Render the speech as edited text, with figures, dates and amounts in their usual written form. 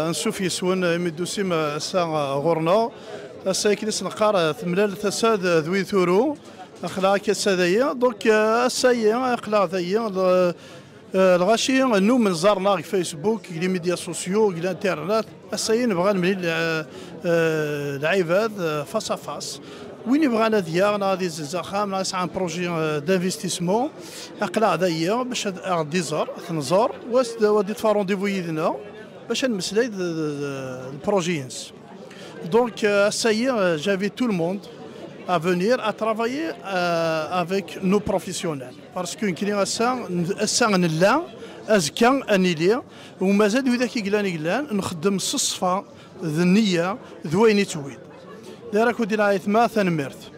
نشوف يسون يمدوسيم سا غورنا سا كنيس نقار ثملال تساد ذوي ثورو اخلاق كسادية دونك السايا اخلاق ذايا الغاشي نو من زارنا في فيسبوك لي ميديا سوسيو الانترنت السايا نبغى نملي العباد فاس فاس وين يبغى ديالنا غادي زعما نسعى ان بروجي دانفستيسمون اقلاع ذايا باش ديزار تنزار ودي تفا رونديفو يدنا باش نمسلاي البروجينس. Donc, ça y est, j'invite tout le monde à venir à travailler avec nos professionnels. Parce qu'une clinique, ça نلا أزكى أنيليا ومازال وذاك يقلان نخدم الصفة ذنية ذوين تويد. دارك ودي العيث ما ثنمرت.